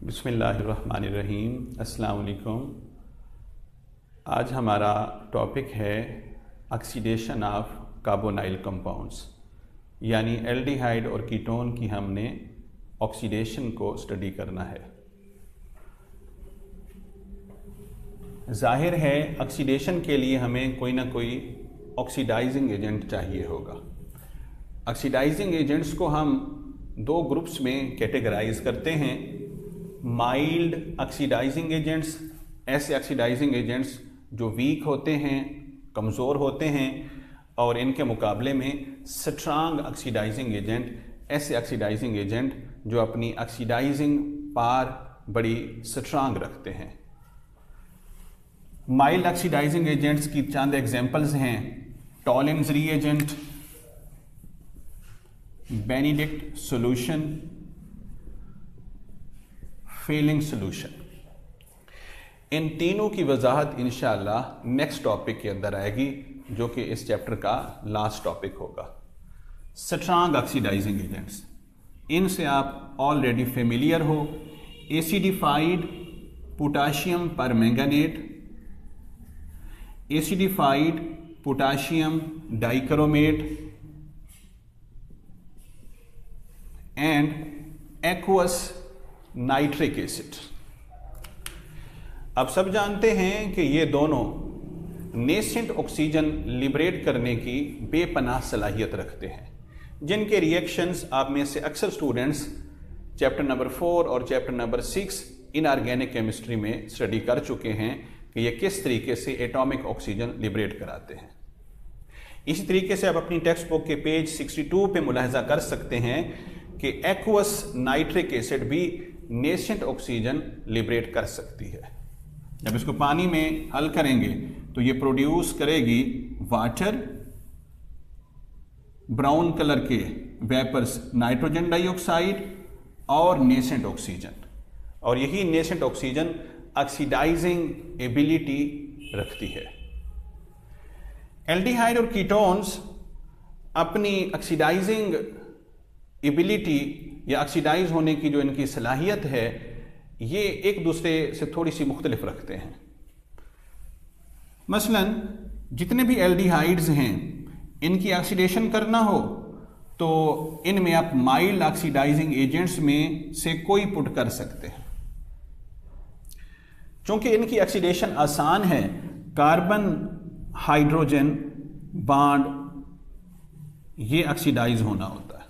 बिस्मिल्लाहिर्रहमानिर्रहीम। अस्सलाम वालेकुम। आज हमारा टॉपिक है ऑक्सीडेशन ऑफ कार्बोनाइल कंपाउंड्स, यानी एल्डिहाइड और कीटोन की हमने ऑक्सीडेशन को स्टडी करना है। जाहिर है ऑक्सीडेशन के लिए हमें कोई ना कोई ऑक्सीडाइजिंग एजेंट चाहिए होगा। ऑक्सीडाइजिंग एजेंट्स को हम दो ग्रुप्स में कैटेगराइज करते हैं। माइल्ड ऑक्सीडाइजिंग एजेंट्स, ऐसे ऑक्सीडाइजिंग एजेंट्स जो वीक होते हैं, कमज़ोर होते हैं, और इनके मुकाबले में स्ट्रांग ऑक्सीडाइजिंग एजेंट, ऐसे ऑक्सीडाइजिंग एजेंट जो अपनी ऑक्सीडाइजिंग पावर बड़ी स्ट्रांग रखते हैं। माइल्ड ऑक्सीडाइजिंग एजेंट्स की चंद एग्जांपल्स हैं: Tollens reagent, Benedict solution, Fehling solution. इन तीनों की वजाहत इंशाअल्लाह नेक्स्ट टॉपिक के अंदर आएगी, जो कि इस चैप्टर का लास्ट टॉपिक होगा। स्ट्रांग ऑक्सीडाइजिंग एजेंट्स, इनसे आप ऑलरेडी फेमिलियर हो। Acidified potassium permanganate, acidified potassium dichromate and aqueous nitric acid. अब सब जानते हैं कि ये दोनों नेसेंट ऑक्सीजन लिबरेट करने की बेपनाह सलाहियत रखते हैं, जिनके रिएक्शंस आप में से अक्सर स्टूडेंट्स चैप्टर नंबर 4 और चैप्टर नंबर 6 इनऑर्गेनिक केमिस्ट्री में स्टडी कर चुके हैं कि ये किस तरीके से एटॉमिक ऑक्सीजन लिबरेट कराते हैं। इसी तरीके से आप अपनी टेक्स्ट बुक के पेज 62 पे मुलाहजा कर सकते हैं कि एक्वस नाइट्रिक एसिड भी नेसेंट ऑक्सीजन लिबरेट कर सकती है। जब इसको पानी में हल करेंगे तो ये प्रोड्यूस करेगी वाटर, ब्राउन कलर के वेपर्स नाइट्रोजन डाइऑक्साइड और नेसेंट ऑक्सीजन, और यही नेसेंट ऑक्सीजन ऑक्सीडाइजिंग एबिलिटी रखती है। एल्डिहाइड और कीटोन्स अपनी ऑक्सीडाइजिंग एबिलिटी या ऑक्सीडाइज होने की जो इनकी सलाहियत है, ये एक दूसरे से थोड़ी सी मुख्तलिफ रखते हैं। मसलन जितने भी एल्डिहाइड्स हैं, इनकी ऑक्सीडेशन करना हो तो इनमें आप माइल्ड ऑक्सीडाइजिंग एजेंट्स में से कोई पुट कर सकते हैं। चूंकि इनकी ऑक्सीडेशन आसान है, कार्बन हाइड्रोजन बॉन्ड ये ऑक्सीडाइज होना होता है,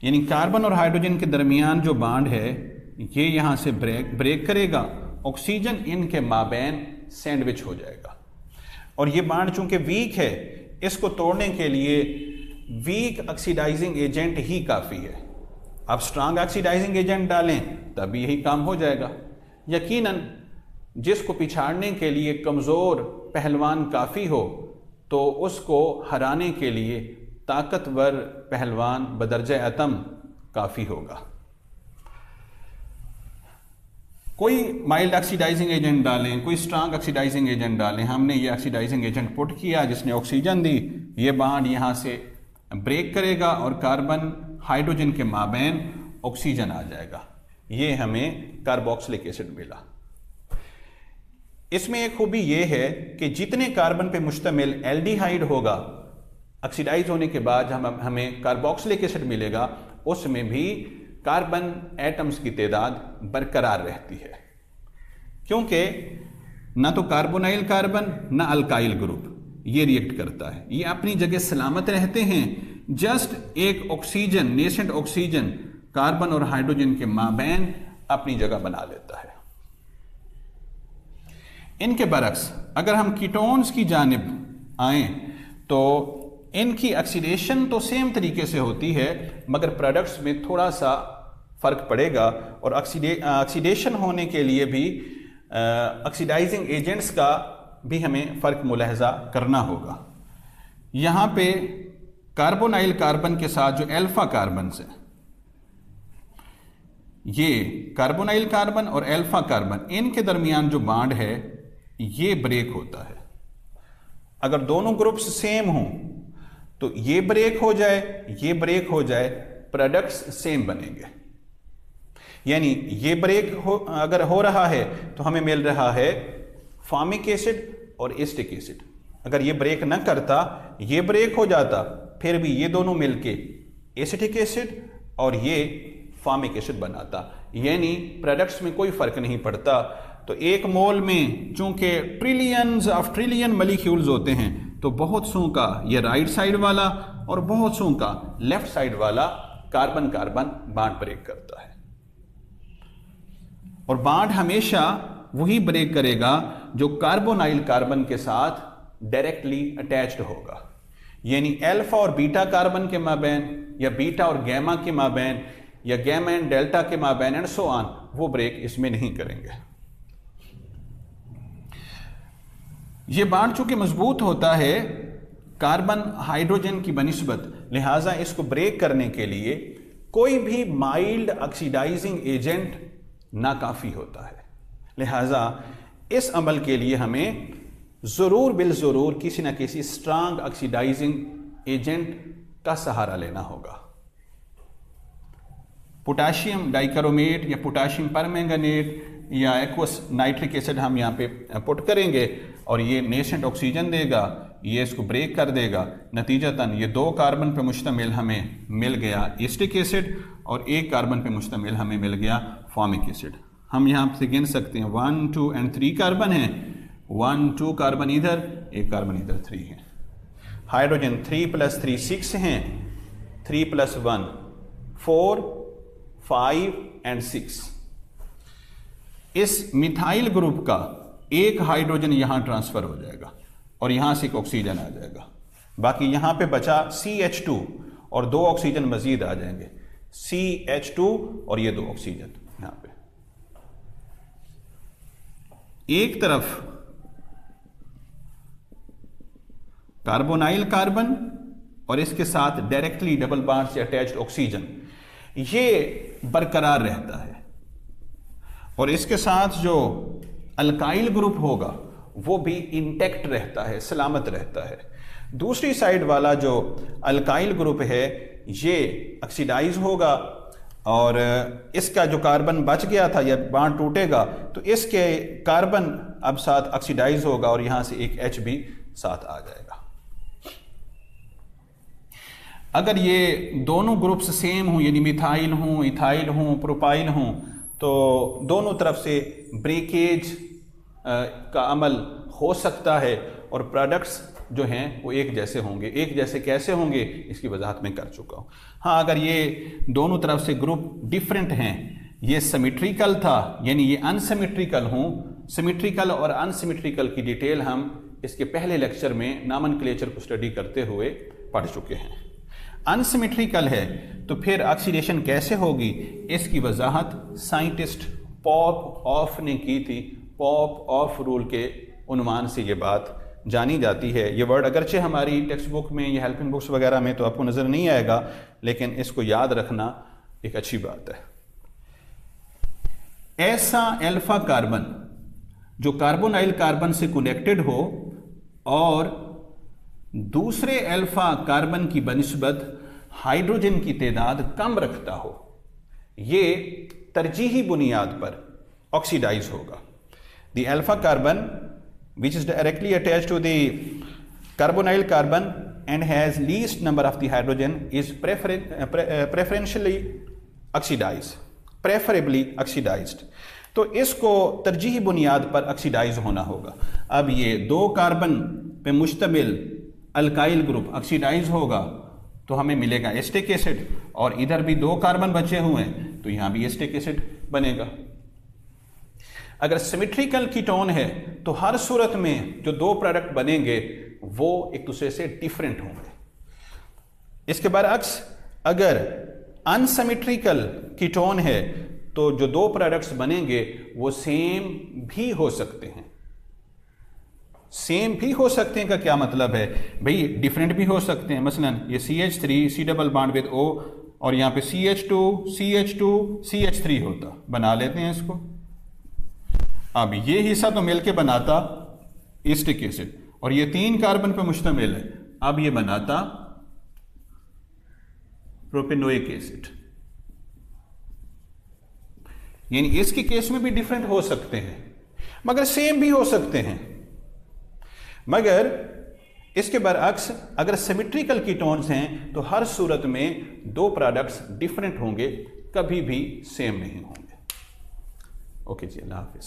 यानी कार्बन और हाइड्रोजन के दरमियान जो बॉन्ड है ये यहां से ब्रेक करेगा, ऑक्सीजन इनके माबैन सैंडविच हो जाएगा। और ये बॉन्ड चूंकि वीक है, इसको तोड़ने के लिए वीक ऑक्सीडाइजिंग एजेंट ही काफ़ी है। आप स्ट्रांग ऑक्सीडाइजिंग एजेंट डालें तब यही काम हो जाएगा। यकीनन जिसको पिछाड़ने के लिए कमज़ोर पहलवान काफ़ी हो, तो उसको हराने के लिए ताकतवर पहलवान बदरजा एटम काफ़ी होगा। कोई माइल्ड ऑक्सीडाइजिंग एजेंट डालें, कोई स्ट्रांग ऑक्सीडाइजिंग एजेंट डालें, हमने ये ऑक्सीडाइजिंग एजेंट पुट किया जिसने ऑक्सीजन दी, ये बॉन्ड यहाँ से ब्रेक करेगा और कार्बन हाइड्रोजन के माबैन ऑक्सीजन आ जाएगा। ये हमें कार्बोक्सिलिक एसिड मिला। इसमें एक खूबी ये है कि जितने कार्बन पे मुश्तमिल एल्डिहाइड होगा, ऑक्सीडाइज होने के बाद हमें कार्बोक्सिलिक एसिड मिलेगा, उसमें भी कार्बन एटम्स की तादाद बरकरार रहती है, क्योंकि ना तो कार्बोनाइल कार्बन ना अल्काइल ग्रुप ये रिएक्ट करता है, ये अपनी जगह सलामत रहते हैं। जस्ट एक ऑक्सीजन, नेसेंट ऑक्सीजन कार्बन और हाइड्रोजन के माबैन अपनी जगह बना लेता है। इनके बरक्स अगर हम कीटोन्स की जानिब आए तो इनकी ऑक्सीडेशन तो सेम तरीके से होती है, मगर प्रोडक्ट्स में थोड़ा सा फ़र्क पड़ेगा। और ऑक्सीडेशन होने के लिए भी ऑक्सीडाइजिंग एजेंट्स का भी हमें फ़र्क मुलाहजा करना होगा। यहाँ पे कार्बोनाइल कार्बन के साथ जो अल्फ़ा कार्बन है, ये कार्बोनाइल कार्बन और अल्फ़ा कार्बन, इनके दरमियान जो बॉन्ड है ये ब्रेक होता है। अगर दोनों ग्रुप्स सेम हों तो ये ब्रेक हो जाए, ये ब्रेक हो जाए, प्रोडक्ट्स सेम बनेंगे। यानी ये ब्रेक अगर हो रहा है तो हमें मिल रहा है फॉर्मिक एसिड और एसिटिक एसिड। अगर ये ब्रेक न करता, ये ब्रेक हो जाता, फिर भी ये दोनों मिलके एसिटिक एसिड और ये फॉर्मिक एसिड बनाता। यानी प्रोडक्ट्स में कोई फर्क नहीं पड़ता। तो एक मोल में चूंकि ट्रिलियंस ऑफ ट्रिलियन मॉलिक्यूल्स होते हैं, तो बहुत सौ का ये राइट साइड वाला और बहुत सौ का लेफ्ट साइड वाला कार्बन कार्बन बॉन्ड ब्रेक करता है। और बॉन्ड हमेशा वही ब्रेक करेगा जो कार्बोनाइल कार्बन के साथ डायरेक्टली अटैच्ड होगा। यानी अल्फा और बीटा कार्बन के माबैन, या बीटा और गैमा के माबैन, या गैमा एंड डेल्टा के माबैन एंड सो ऑन, वो ब्रेक इसमें नहीं करेंगे। ये बॉन्ड चूंकि मजबूत होता है कार्बन हाइड्रोजन की बनिस्बत, लिहाजा इसको ब्रेक करने के लिए कोई भी माइल्ड ऑक्सीडाइजिंग एजेंट नाकाफी होता है। लिहाजा इस अमल के लिए हमें जरूर बिल जरूर किसी न किसी स्ट्रांग ऑक्सीडाइजिंग एजेंट का सहारा लेना होगा। पोटाशियम डाइक्रोमेट या पोटाशियम परमैंगनेट या एक्वस नाइट्रिक एसिड हम यहाँ पे पुट करेंगे और ये नेसेंट ऑक्सीजन देगा, ये इसको ब्रेक कर देगा। नतीजतन ये 2 कार्बन पे मुश्तमिल हमें मिल गया एसिटिक एसिड और 1 कार्बन पे मुश्तमिल हमें मिल गया फॉर्मिक एसिड। हम यहाँ से गिन सकते हैं 1, 2 एंड 3 कार्बन हैं। 1, 2 कार्बन इधर, 1 कार्बन इधर, 3 है। हाइड्रोजन 3 + 3 6 हैं, 3 + 1 4, 5 एंड 6। इस मिथाइल ग्रुप का एक हाइड्रोजन यहां ट्रांसफर हो जाएगा और यहां से एक ऑक्सीजन आ जाएगा। बाकी यहां पे बचा CH2 और 2 ऑक्सीजन मजीद आ जाएंगे, CH2 और ये 2 ऑक्सीजन। यहां पे एक तरफ कार्बोनाइल कार्बन और इसके साथ डायरेक्टली डबल बॉन्ड से अटैच्ड ऑक्सीजन, ये बरकरार रहता है। और इसके साथ जो अल्काइल ग्रुप होगा वो भी इंटैक्ट रहता है, सलामत रहता है। दूसरी साइड वाला जो अल्काइल ग्रुप है ये ऑक्सीडाइज होगा और इसका जो कार्बन बच गया था या बॉन्ड टूटेगा तो इसके कार्बन अब साथ ऑक्सीडाइज होगा और यहां से एक H भी साथ आ जाएगा। अगर ये दोनों ग्रुप्स सेम हों, यानी मिथाइल हों, इथाइल हों, प्रोपाइल हों, तो दोनों तरफ से ब्रेकेज का अमल हो सकता है और प्रोडक्ट्स जो हैं वो एक जैसे होंगे। एक जैसे कैसे होंगे इसकी वजाहत मैं कर चुका हूं। हाँ, अगर ये दोनों तरफ से ग्रुप डिफरेंट हैं, ये सिमेट्रिकल था यानी ये अनसिमेट्रिकल हों, सिमेट्रिकल और अनसिमेट्रिकल की डिटेल हम इसके पहले लेक्चर में नॉमेनक्लेचर को स्टडी करते हुए पढ़ चुके हैं। अनसिमेट्रिकल है तो फिर ऑक्सीडेशन कैसे होगी इसकी वजाहत साइंटिस्ट पॉप ऑफ ने की थी। पॉप ऑफ रूल के उन्वान से ये बात जानी जाती है। ये वर्ड अगरचे हमारी टेक्स्ट बुक में या हेल्पिंग बुक्स वगैरह में तो आपको नजर नहीं आएगा, लेकिन इसको याद रखना एक अच्छी बात है। ऐसा अल्फा कार्बन जो कार्बोनाइल कार्बन से कनेक्टेड हो और दूसरे अल्फा कार्बन की बनिस्बत हाइड्रोजन की तादाद कम रखता हो, ये तरजीही बुनियाद पर ऑक्सीडाइज होगा। The alpha carbon which is directly attached to the carbonyl carbon and has least number of the hydrogen is preferentially oxidized, preferably oxidized। तो इसको तरजीही बुनियाद पर ऑक्सीडाइज होना होगा। अब ये 2 कार्बन पे मुश्तमिल अल्काइल ग्रुप ऑक्सीडाइज होगा तो हमें मिलेगा एसिटिक एसिड, और इधर भी 2 कार्बन बचे हुए हैं तो यहां भी एसिटिक एसिड बनेगा। अगर सिमेट्रिकल कीटोन है तो हर सूरत में जो 2 प्रोडक्ट बनेंगे वो एक दूसरे से डिफरेंट होंगे। इसके बरअक्स अगर अनसिमेट्रिकल कीटोन है तो जो 2 प्रोडक्ट्स बनेंगे वो सेम भी हो सकते हैं। सेम भी हो सकते हैं का क्या मतलब है भाई? डिफरेंट भी हो सकते हैं। मसलन ये CH3 C double bond with O और यहां पे CH2 CH2 CH3 होता, बना लेते हैं इसको। अब ये हिस्सा तो मिलके बनाता एसिटिक एसिड और ये 3 कार्बन पे मुश्तमिल है, अब ये बनाता प्रोपेनोइक एसिड। यानी इसके केस में भी डिफरेंट हो सकते हैं, मगर सेम भी हो सकते हैं। मगर इसके बरअक्स अगर सिमेट्रिकल कीटोन्स हैं तो हर सूरत में दो प्रोडक्ट्स डिफरेंट होंगे, कभी भी सेम नहीं होंगे। ओके जी, अल्लाह हाफिज।